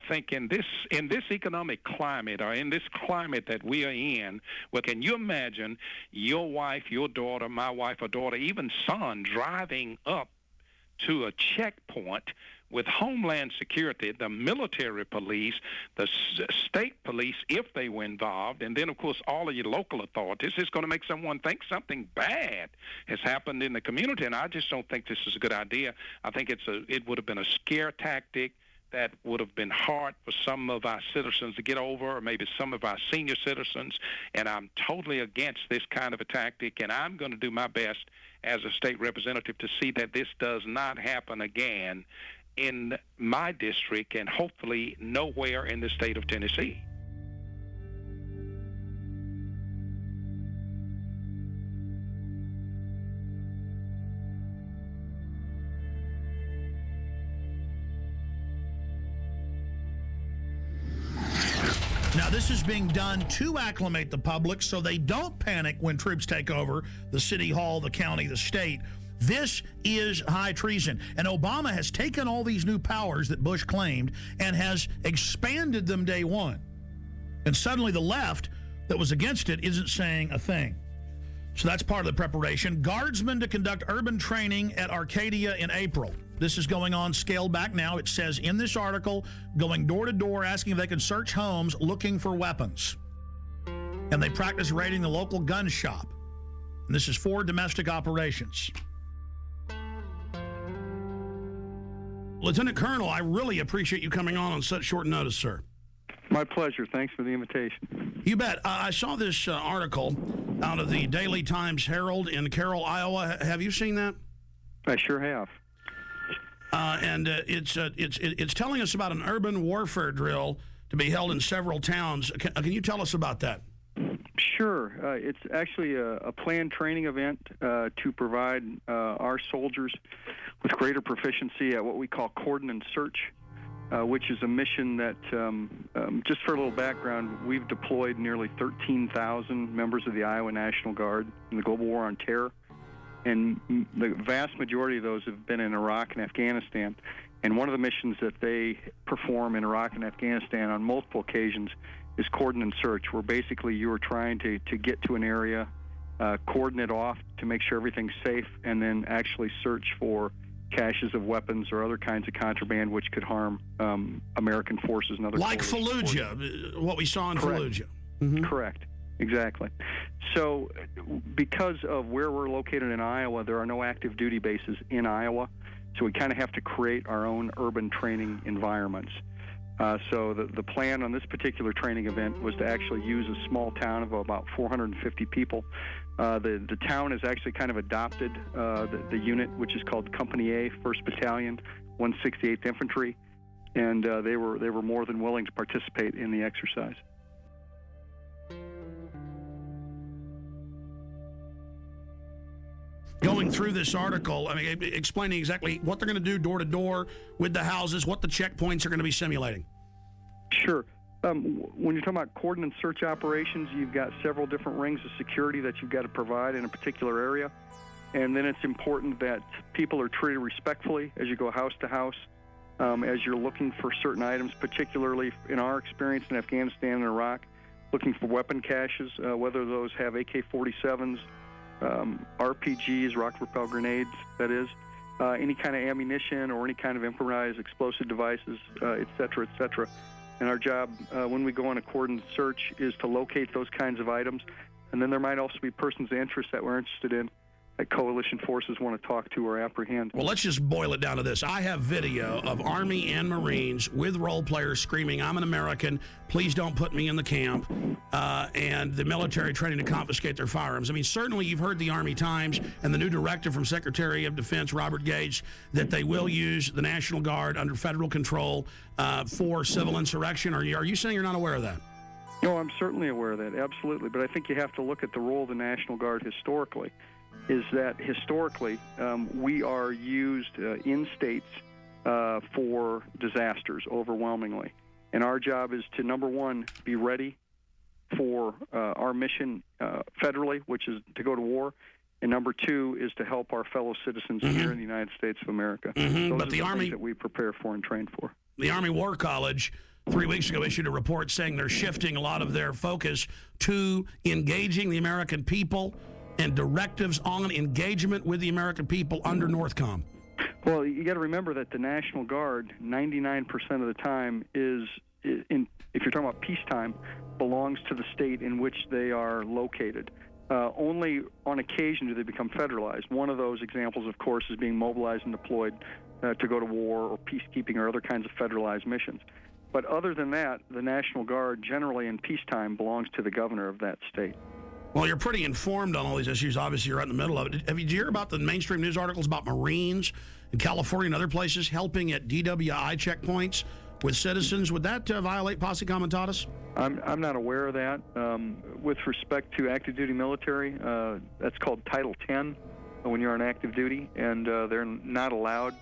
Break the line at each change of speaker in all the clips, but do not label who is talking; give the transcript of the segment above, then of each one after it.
think in this economic climate, or in this climate that we are in, well, can you imagine your wife, your daughter, my wife or daughter, even son driving up to a checkpoint with Homeland Security, the military police, the state police, if they were involved, and then, of course, all of your local authorities? It's going to make someone think something bad has happened in the community, and I just don't think this is a good idea. I think it would have been a scare tactic that would have been hard for some of our citizens to get over, or maybe some of our senior citizens, and I'm totally against this kind of a tactic, and I'm going to do my best as a state representative to see that this does not happen again in my district, and hopefully nowhere in the state of Tennessee.
Now, this is being done to acclimate the public so they don't panic when troops take over the city hall, the county, the state. This is high treason. And Obama has taken all these new powers that Bush claimed and has expanded them day one. And suddenly the left that was against it isn't saying a thing. So that's part of the preparation. Guardsmen to conduct urban training at Arcadia in April. This is going on, scaled back now. It says in this article, going door to door, asking if they can search homes looking for weapons. And they practice raiding the local gun shop. And this is for domestic operations. Lieutenant Colonel, I really appreciate you coming on such short notice, sir.
My pleasure. Thanks for the invitation.
You bet. I saw this article out of the Daily Times Herald in Carroll, Iowa. Have you seen that?
I sure have.
And it's telling us about an urban warfare drill to be held in several towns. Can you tell us about that?
Sure. It's actually a planned training event to provide our soldiers with greater proficiency at what we call cordon and search, which is a mission that, just for a little background, we've deployed nearly 13,000 members of the Iowa National Guard in the global war on terror. And the vast majority of those have been in Iraq and Afghanistan. And one of the missions that they perform in Iraq and Afghanistan on multiple occasions is cordon and search, where basically you are trying to get to an area, cordon it off to make sure everything's safe, and then actually search for caches of weapons or other kinds of contraband which could harm American forces and other
like Fallujah, what we saw in
Correct.
Fallujah. Mm-hmm.
Correct. Exactly. So because of where we're located in Iowa, there are no active duty bases in Iowa, so we kind of have to create our own urban training environments. So the plan on this particular training event was to actually use a small town of about 450 people. The town has actually kind of adopted the unit, which is called Company A, 1st Battalion, 168th Infantry, and they were more than willing to participate in the exercise.
Going through this article, I mean, explaining exactly what they're going to do door to door with the houses, what the checkpoints are going to be simulating.
Sure. When you're talking about cordon and search operations, you've got several different rings of security that you've got to provide in a particular area. And then it's important that people are treated respectfully as you go house to house, as you're looking for certain items, particularly in our experience in Afghanistan and Iraq, looking for weapon caches, whether those have AK-47s, RPGs, rocket-propelled grenades, that is, any kind of ammunition or any kind of improvised explosive devices, et cetera, et cetera. And our job when we go on a cordon search is to locate those kinds of items. And then there might also be persons of interest that we're interested in that coalition forces want to talk to or apprehend.
Well, let's just boil it down to this. I have video of Army and Marines with role players screaming, "I'm an American, please don't put me in the camp," and the military training to confiscate their firearms. I mean, certainly you've heard the Army Times and the new directive from Secretary of Defense Robert Gates that they will use the National Guard under federal control for civil insurrection. Are you saying you're not aware of that?
No, I'm certainly aware of that, absolutely. But I think you have to look at the role of the National Guard historically. Is that historically we are used in states for disasters overwhelmingly. And our job is to, number one, be ready for our mission federally, which is to go to war. And number two is to help our fellow citizens here in the United States of America. Those
But
are
the Army
things that we prepare for and train for.
The Army War College 3 weeks ago issued a report saying they're shifting a lot of their focus to engaging the American people and directives on engagement with the American people under Northcom.
Well, you got to remember that the National Guard, 99% of the time, if you're talking about peacetime, belongs to the state in which they are located. Only on occasion do they become federalized. One of those examples, of course, is being mobilized and deployed to go to war or peacekeeping or other kinds of federalized missions. But other than that, the National Guard generally in peacetime belongs to the governor of that state.
Well, you're pretty informed on all these issues. Obviously, you're right in the middle of it. Did you hear about the mainstream news articles about Marines in California and other places helping at DWI checkpoints with citizens? Would that violate posse comitatus?
I'm not aware of that. With respect to active duty military, that's called Title 10 when you're on active duty, and they're not allowed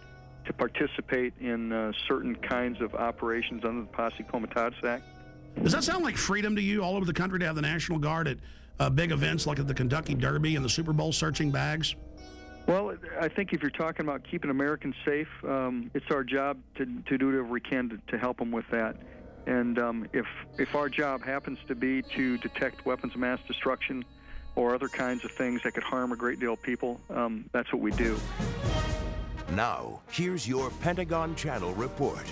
to participate in certain kinds of operations under the Posse Comitatus Act.
Does that sound like freedom to you all over the country to have the National Guard at big events like at the Kentucky Derby and the Super Bowl searching bags?
Well, I think if you're talking about keeping Americans safe, it's our job to do whatever we can to help them with that. And if our job happens to be to detect weapons of mass destruction or other kinds of things that could harm a great deal of people, that's what we do.
Now, here's your Pentagon Channel report.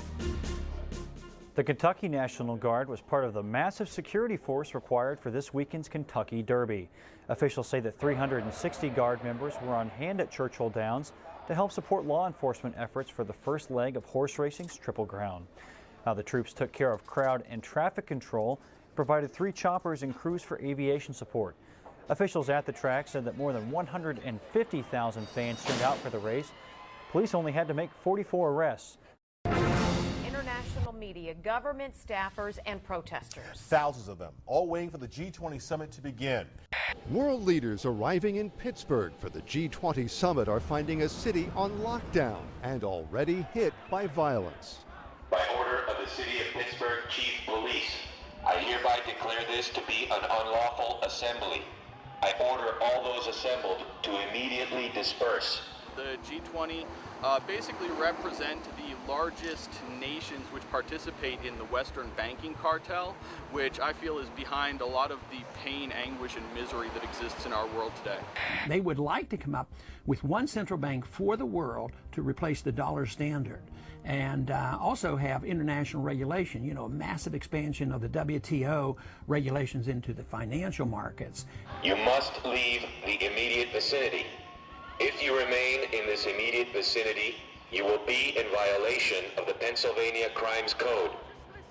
The Kentucky National Guard was part of the massive security force required for this weekend's Kentucky Derby. Officials say that 360 Guard members were on hand at Churchill Downs to help support law enforcement efforts for the first leg of horse racing's Triple Crown. Now, the troops took care of crowd and traffic control, provided 3 choppers and crews for aviation support. Officials at the track said that more than 150,000 fans turned out for the race. Police only had to make 44 arrests.
International media, government staffers, and protesters.
Thousands of them, all waiting for the G20 summit to begin.
World leaders arriving in Pittsburgh for the G20 summit are finding a city on lockdown and already hit by violence.
By order of the City of Pittsburgh Chief Police, I hereby declare this to be an unlawful assembly. I order all those assembled to immediately disperse.
The G20 basically represent the largest nations which participate in the Western banking cartel, which I feel is behind a lot of the pain, anguish, and misery that exists in our world today.
They would like to come up with one central bank for the world to replace the dollar standard, and also have international regulation, a massive expansion of the WTO regulations into the financial markets.
You must leave the immediate vicinity. If you remain in this immediate vicinity, you will be in violation of the Pennsylvania Crimes Code,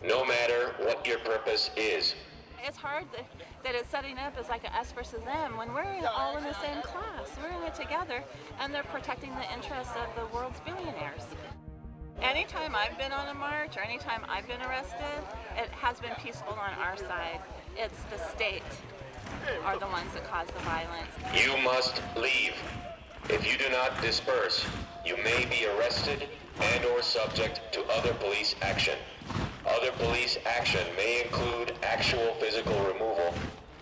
no matter what your purpose is.
It's hard that it's setting up as like a us versus them when we're all in the same class. We're in it together, and they're protecting the interests of the world's billionaires. Anytime I've been on a march or anytime I've been arrested, it has been peaceful on our side. It's the state are the ones that cause the violence.
You must leave. If you do not disperse, you may be arrested and or subject to other police action. Other police action may include actual physical removal,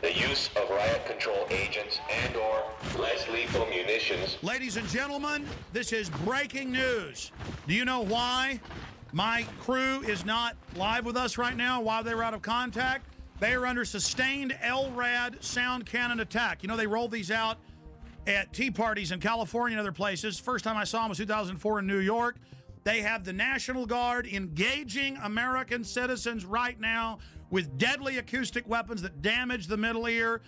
the use of riot control agents and or less lethal munitions.
Ladies and gentlemen, this is breaking news. Do you know why my crew is not live with us right now, why they were out of contact? They are under sustained LRAD sound cannon attack. They rolled these out at tea parties in California and other places. First time I saw them was 2004 in New York. They have the National Guard engaging American citizens right now with deadly acoustic weapons that damage the middle ear.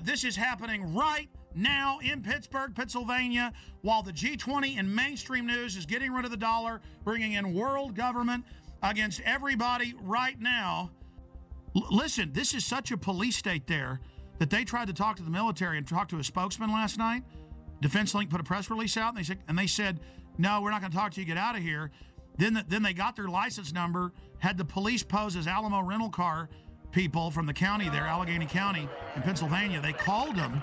This is happening right now in Pittsburgh, Pennsylvania, while the G20 in mainstream news is getting rid of the dollar, bringing in world government against everybody right now. Listen, this is such a police state there that they tried to talk to the military and talk to a spokesman last night. Defense Link put a press release out, and they said, no, we're not going to talk to you, get out of here. Then they got their license number, had the police pose as Alamo rental car people from the county there, Allegheny County in Pennsylvania. They called them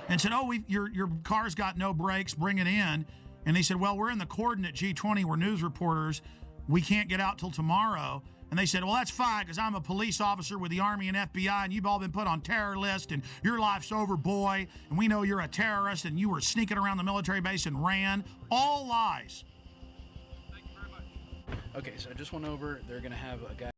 and said, your car's got no brakes, bring it in. And they said, well, we're in the cordon at G20, we're news reporters, we can't get out till tomorrow. And they said, well, that's fine, because I'm a police officer with the Army and FBI, and you've all been put on terror list, and your life's over, boy, and we know you're a terrorist, and you were sneaking around the military base and ran. All lies.
Thank you very much. Okay, so I just went over. They're going to have a guy